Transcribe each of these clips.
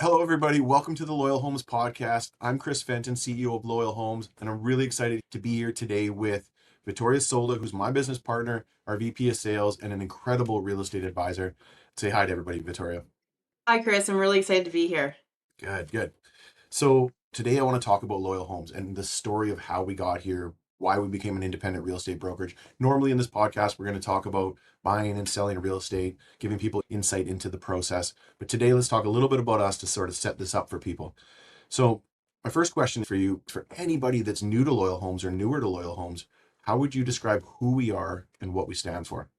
Hello, everybody. Welcome to the Loyal Homes podcast. I'm Chris Fenton, CEO of Loyal Homes, and I'm really excited to be here today with Vittoria Solda, who's my business partner, our VP of sales, and an incredible real estate advisor. Say hi to everybody, Vittoria. Hi, Chris. I'm really excited to be here. Good, good. So today I want to talk about Loyal Homes and the story of how we got here, why we became an independent real estate brokerage. Normally in this podcast, we're going to talk about buying and selling real estate, giving people insight into the process. But today, let's talk a little bit about us to sort of set this up for people. So my first question for you, for anybody that's new to Loyal Homes or newer to Loyal Homes, how would you describe who we are and what we stand for?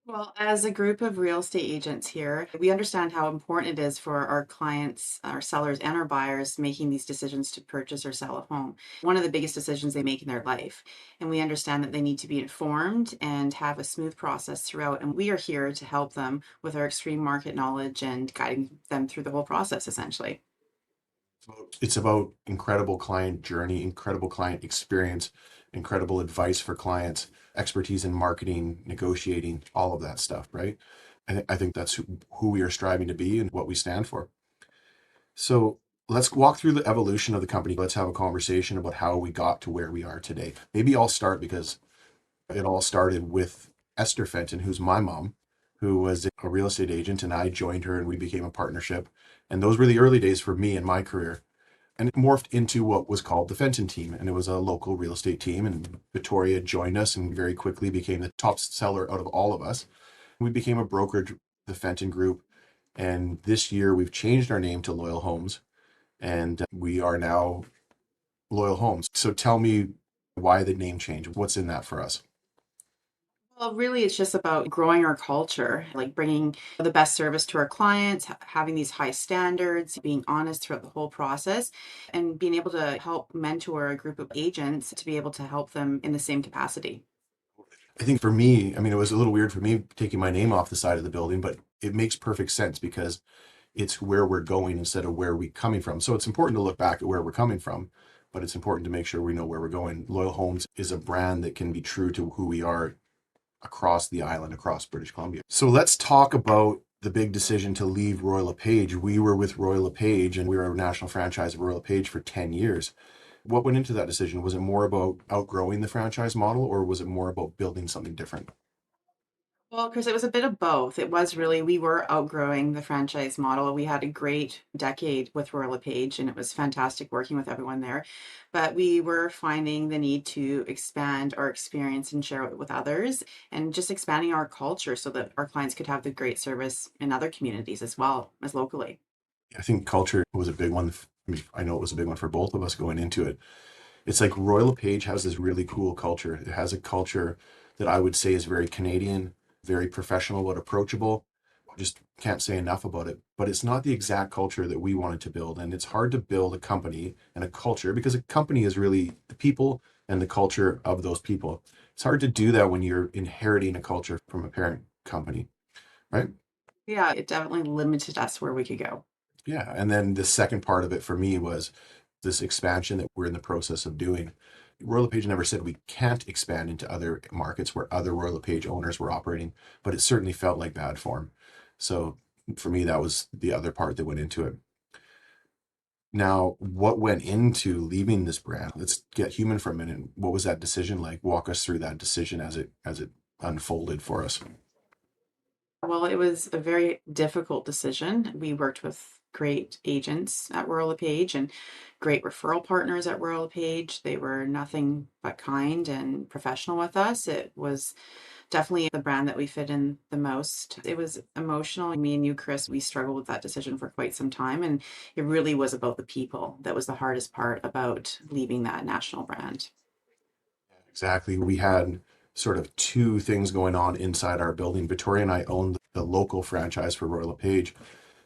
Well, as a group of real estate agents here, we understand how important it is for our clients, our sellers, and our buyers making these decisions to purchase or sell a home. One of the biggest decisions they make in their life. And we understand that they need to be informed and have a smooth process throughout. And we are here to help them with our extreme market knowledge and guiding them through the whole process, essentially. It's about incredible client journey, incredible client experience, incredible advice for clients, expertise in marketing, negotiating, all of that stuff, right? I think that's who we are striving to be and what we stand for. So let's walk through the evolution of the company. Let's have a conversation about how we got to where we are today. Maybe I'll start because it all started with Esther Fenton, who's my mom, who was a real estate agent, and I joined her and we became a partnership. And those were the early days for me in my career. And it morphed into what was called the Fenton team. And it was a local real estate team. And Vittoria joined us and very quickly became the top seller out of all of us. We became a brokerage, the Fenton Group. And this year we've changed our name to Loyal Homes. And we are now Loyal Homes. So tell me why the name change. What's in that for us? Well, really, it's just about growing our culture, like bringing the best service to our clients, having these high standards, being honest throughout the whole process, and being able to help mentor a group of agents to be able to help them in the same capacity. I think for me, I mean, it was a little weird for me taking my name off the side of the building, but it makes perfect sense because it's where we're going instead of where we're coming from. So it's important to look back at where we're coming from, but it's important to make sure we know where we're going. Loyal Homes is a brand that can be true to who we are across the island, across British Columbia. So let's talk about the big decision to leave Royal LePage. We were with Royal LePage and we were a national franchise of Royal LePage for 10 years. What went into that decision? Was it more about outgrowing the franchise model or was it more about building something different? Well, because it was a bit of both. It was really, we were outgrowing the franchise model. We had a great decade with Royal LePage, and it was fantastic working with everyone there. But we were finding the need to expand our experience and share it with others, and just expanding our culture so that our clients could have the great service in other communities as well as locally. I think culture was a big one. I mean, I know it was a big one for both of us going into it. It's like Royal LePage has this really cool culture. It has a culture that I would say is very Canadian, very professional but approachable. I just can't say enough about it. But it's not the exact culture that we wanted to build. And it's hard to build a company and a culture because a company is really the people and the culture of those people. It's hard to do that when you're inheriting a culture from a parent company, right? Yeah, it definitely limited us where we could go. Yeah. And then the second part of it for me was this expansion that we're in the process of doing. Royal LePage never said we can't expand into other markets where other Royal LePage owners were operating, but it certainly felt like bad form. So for me, that was the other part that went into it. Now, what went into leaving this brand? Let's get human for a minute. What was that decision like? Walk us through that decision as it unfolded for us. Well, it was a very difficult decision. We worked with great agents at Royal LePage and great referral partners at Royal LePage. They were nothing but kind and professional with us. It was definitely the brand that we fit in the most. It was emotional. Me and you, Chris, we struggled with that decision for quite some time. And it really was about the people that was the hardest part about leaving that national brand. Exactly. We had sort of two things going on inside our building. Victoria and I owned the local franchise for Royal LePage,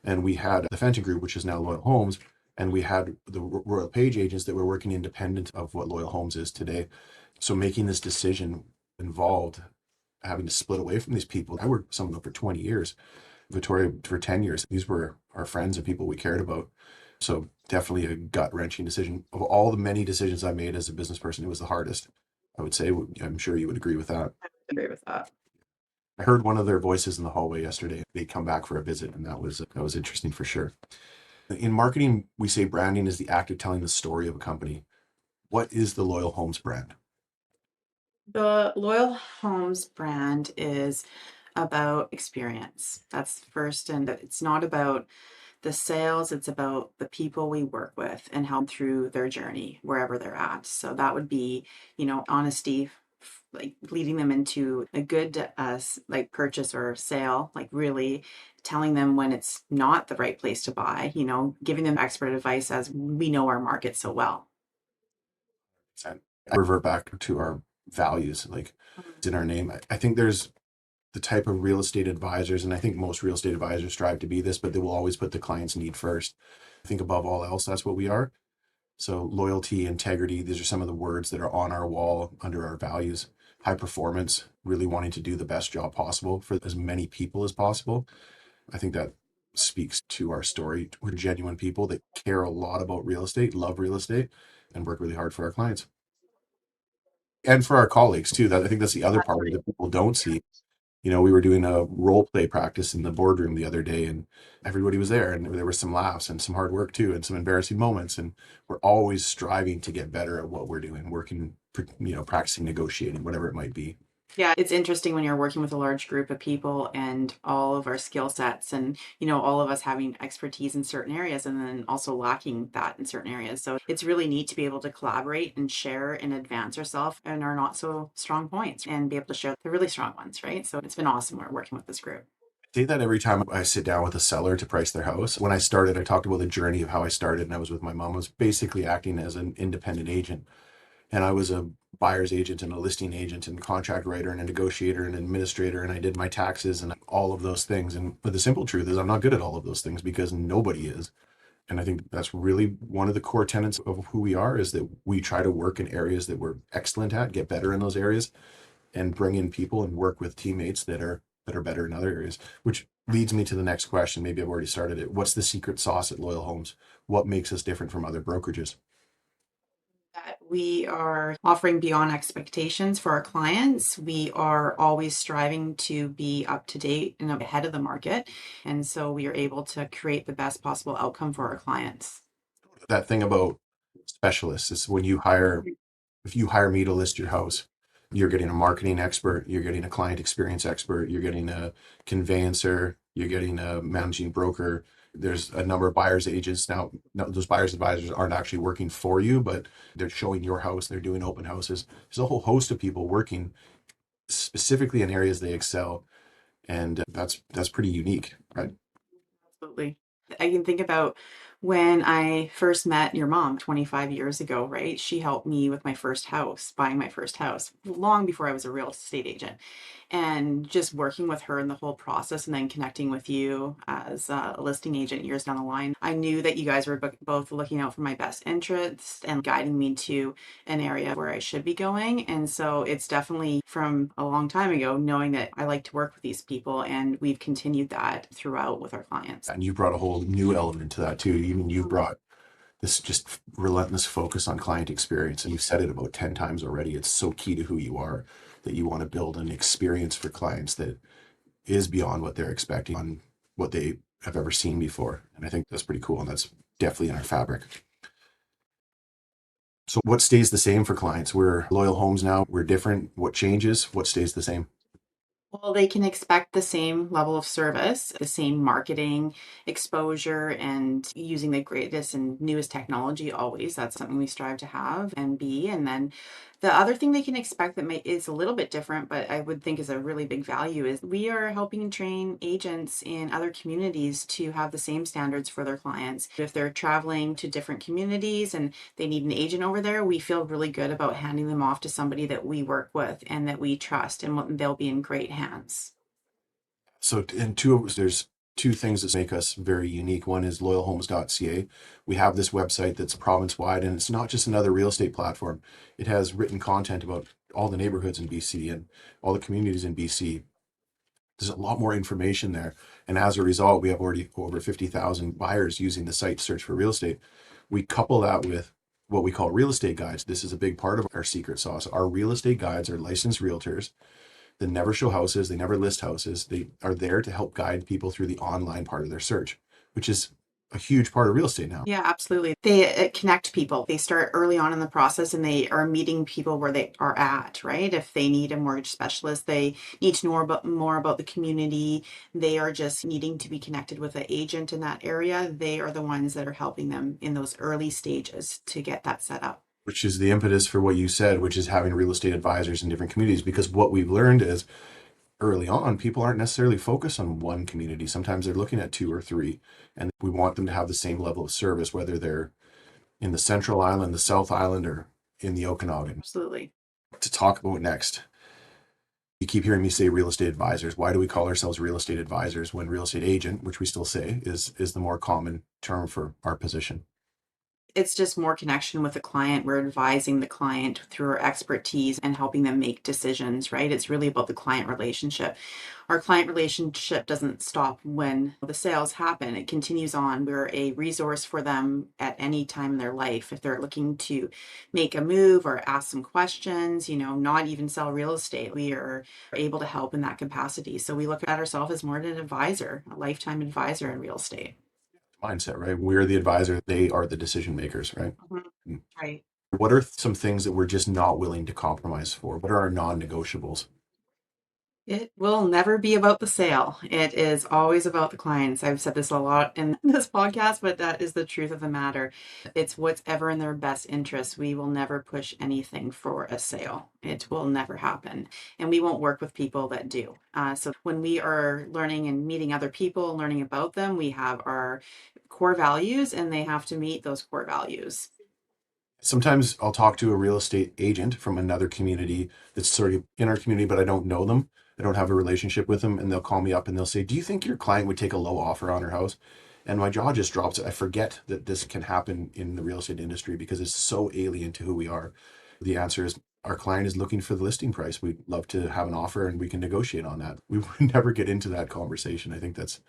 and we had the Fenton Group, which is now Loyal Homes, and we had the Royal LePage agents that were working independent of what Loyal Homes is today. So making this decision involved having to split away from these people. I worked with some of them for 20 years, Victoria for 10 years. These were our friends and people we cared about. So definitely a gut wrenching decision. Of all the many decisions I made as a business person, it was the hardest. I would say, I'm sure you would agree with that. I agree with that. I heard one of their voices in the hallway yesterday. They come back for a visit, and that was interesting for sure. In marketing, we say branding is the act of telling the story of a company. What is the Loyal Homes brand? The Loyal Homes brand is about experience. That's first, and it's not about the sales, it's about the people we work with and help through their journey wherever they're at. So that would be, honesty, like leading them into a good like purchase or sale, like really telling them when it's not the right place to buy, giving them expert advice as we know our market so well. And I revert back to our values, like it's in our name. I think there's the type of real estate advisors, and I think most real estate advisors strive to be this, but they will always put the client's need first. I think above all else, that's what we are. So loyalty, integrity, these are some of the words that are on our wall under our values. High performance, really wanting to do the best job possible for as many people as possible. I think that speaks to our story. We're genuine people that care a lot about real estate, love real estate, and work really hard for our clients and for our colleagues too. That I think that's the other part that people don't see. We were doing a role play practice in the boardroom the other day, and everybody was there, and there were some laughs and some hard work too, and some embarrassing moments. And we're always striving to get better at what we're doing, working, practicing negotiating, whatever it might be. Yeah, it's interesting when you're working with a large group of people and all of our skill sets and, all of us having expertise in certain areas and then also lacking that in certain areas. So it's really neat to be able to collaborate and share and advance ourselves and our not so strong points and be able to share the really strong ones, right? So it's been awesome working with this group. I say that every time I sit down with a seller to price their house. When I started, I talked about the journey of how I started, and I was with my mom. I was basically acting as an independent agent, and I was a buyer's agent and a listing agent and contract writer and a negotiator and administrator, and I did my taxes and all of those things. And but the simple truth is I'm not good at all of those things because nobody is. And I think that's really one of the core tenets of who we are, is that we try to work in areas that we're excellent at, get better in those areas, and bring in people and work with teammates that are better in other areas. Which leads me to the next question. Maybe I've already started it. What's the secret sauce at Loyal Homes? What makes us different from other brokerages? That we are offering beyond expectations for our clients. We are always striving to be up to date and ahead of the market. And so we are able to create the best possible outcome for our clients. That thing about specialists is when you hire, if you hire me to list your house, you're getting a marketing expert, you're getting a client experience expert, you're getting a conveyancer, you're getting a managing broker. There's a number of buyers agents now. Those buyers advisors aren't actually working for you, but they're showing your house. They're doing open houses. There's a whole host of people working specifically in areas they excel, and that's pretty unique, right? Absolutely. I can think about when I first met your mom 25 years ago, right? She helped me with my first house, buying my first house, long before I was a real estate agent. And just working with her in the whole process and then connecting with you as a listing agent years down the line, I knew that you guys were both looking out for my best interests and guiding me to an area where I should be going. And so it's definitely from a long time ago, knowing that I like to work with these people, and we've continued that throughout with our clients. And you brought a whole new element to that too. Even you brought this just relentless focus on client experience. And you've said it about 10 times already. It's so key to who you are, that you want to build an experience for clients that is beyond what they're expecting, on what they have ever seen before. And I think that's pretty cool. And that's definitely in our fabric. So what stays the same for clients? We're Loyal Homes now. We're different. What changes? What stays the same? Well, they can expect the same level of service, the same marketing exposure, and using the greatest and newest technology always. That's something we strive to have and be. And then the other thing they can expect that is a little bit different, but I would think is a really big value, is we are helping train agents in other communities to have the same standards for their clients. If they're traveling to different communities and they need an agent over there, we feel really good about handing them off to somebody that we work with and that we trust, and they'll be in great hands. So, there's two things that make us very unique. One is LoyalHomes.ca. We have this website that's province wide, and it's not just another real estate platform. It has written content about all the neighborhoods in BC and all the communities in BC. There's a lot more information there. And as a result, we have already over 50,000 buyers using the site to search for real estate. We couple that with what we call real estate guides. This is a big part of our secret sauce. Our real estate guides are licensed realtors that never show houses, they never list houses. They are there to help guide people through the online part of their search, which is a huge part of real estate now. Yeah, absolutely. They connect people. They start early on in the process and they are meeting people where they are at, right? If they need a mortgage specialist, they need to know more about the community. They are just needing to be connected with an agent in that area. They are the ones that are helping them in those early stages to get that set up. Which is the impetus for what you said, which is having real estate advisors in different communities. Because what we've learned is early on, people aren't necessarily focused on one community. Sometimes they're looking at two or three, and we want them to have the same level of service, whether they're in the Central Island, the South Island, or in the Okanagan. Absolutely. To talk about next, you keep hearing me say real estate advisors. Why do we call ourselves real estate advisors when real estate agent, which we still say, is the more common term for our position? It's just more connection with the client. We're advising the client through our expertise and helping them make decisions, right? It's really about the client relationship. Our client relationship doesn't stop when the sales happen. It continues on. We're a resource for them at any time in their life. If they're looking to make a move or ask some questions, not even sell real estate, we are able to help in that capacity. So we look at ourselves as more of an advisor, a lifetime advisor in real estate. Mindset, right? We're the advisor, they are the decision makers, right? Mhm. Right. What are some things that we're just not willing to compromise for? What are our non-negotiables? It will never be about the sale. It is always about the clients. I've said this a lot in this podcast, but that is the truth of the matter. It's what's ever in their best interest. We will never push anything for a sale. It will never happen. And we won't work with people that do. So when we are learning and meeting other people, learning about them, we have our core values and they have to meet those core values. Sometimes I'll talk to a real estate agent from another community that's sort of in our community, but I don't know them. I don't have a relationship with them. And they'll call me up and they'll say, "Do you think your client would take a low offer on her house?" And my jaw just drops. I forget that this can happen in the real estate industry because it's so alien to who we are. The answer is our client is looking for the listing price. We'd love to have an offer and we can negotiate on that. We would never get into that conversation. I think that's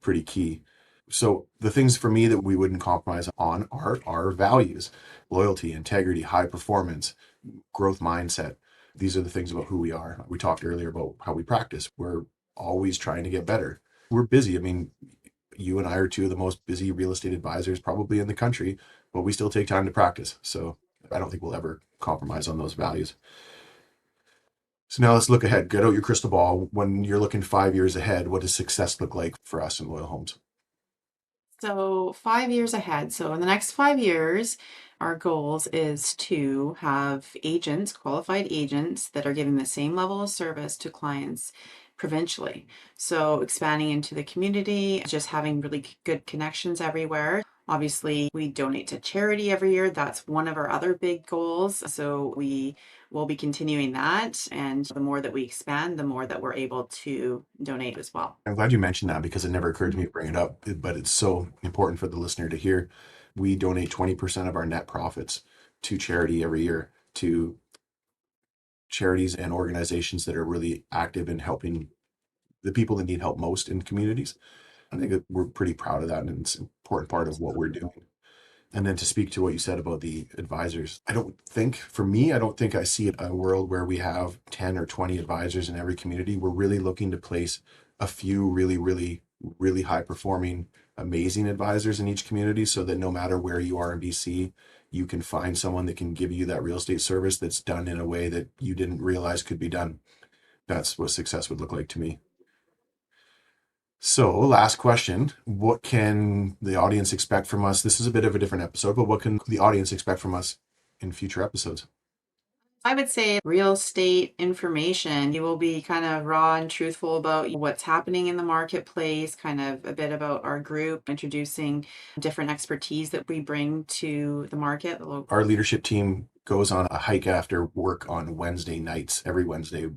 pretty key. So the things for me that we wouldn't compromise on are our values: loyalty, integrity, high performance, growth mindset. These are the things about who we are. We talked earlier about how we practice. We're always trying to get better. We're busy. I mean, you and I are two of the most busy real estate advisors probably in the country, but we still take time to practice. So I don't think we'll ever compromise on those values. So now let's look ahead. Get out your crystal ball. When you're looking 5 years ahead, what does success look like for us in Loyal Homes? So 5 years ahead. So in the next 5 years, our goals is to have agents, qualified agents that are giving the same level of service to clients provincially. So expanding into the community, just having really good connections everywhere. Obviously, we donate to charity every year. That's one of our other big goals. So we will be continuing that. And the more that we expand, the more that we're able to donate as well. I'm glad you mentioned that because it never occurred to me to bring it up, but it's so important for the listener to hear. We donate 20% of our net profits to charity every year, to charities and organizations that are really active in helping the people that need help most in communities. I think that we're pretty proud of that, and it's an important part of what we're doing. And then to speak to what you said about the advisors, for me, I don't think I see a world where we have 10 or 20 advisors in every community. We're really looking to place a few really, really, really high performing, amazing advisors in each community so that no matter where you are in BC, you can find someone that can give you that real estate service that's done in a way that you didn't realize could be done. That's what success would look like to me. So, last question. What can the audience expect from us? This is a bit of a different episode, but what can the audience expect from us in future episodes? I would say real estate information. You will be kind of raw and truthful about what's happening in the marketplace, kind of a bit about our group, introducing different expertise that we bring to the market. Our leadership team goes on a hike after work on Wednesday nights. Every Wednesday,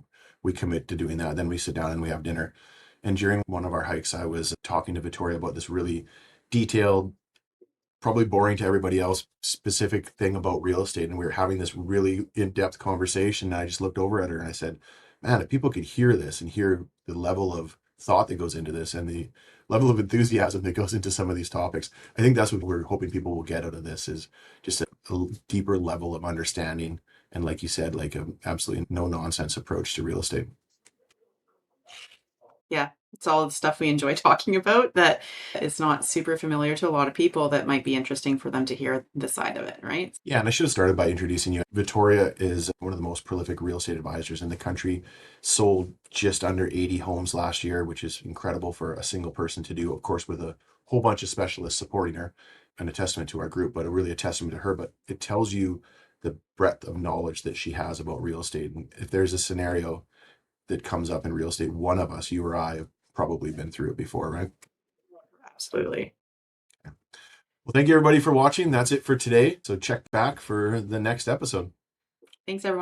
we commit to doing that. Then we sit down and we have dinner. And during one of our hikes, I was talking to Vittoria about this really detailed, probably boring to everybody else, specific thing about real estate. And we were having this really in-depth conversation. And I just looked over at her and I said, "Man, if people could hear this and hear the level of thought that goes into this and the level of enthusiasm that goes into some of these topics, I think that's what we're hoping people will get out of this, is just a deeper level of understanding. And like you said, like a absolutely no nonsense approach to real estate." Yeah, it's all the stuff we enjoy talking about that is not super familiar to a lot of people that might be interesting for them to hear this side of it, right? Yeah, and I should have started by introducing you. Vittoria is one of the most prolific real estate advisors in the country. Sold just under 80 homes last year, which is incredible for a single person to do, of course, with a whole bunch of specialists supporting her, and a testament to our group, but really a testament to her. But it tells you the breadth of knowledge that she has about real estate. And if there's a scenario that comes up in real estate, one of us, you or I, have probably been through it before, right? Absolutely. Well, thank you everybody for watching. That's it for today. So check back for the next episode. Thanks, everyone.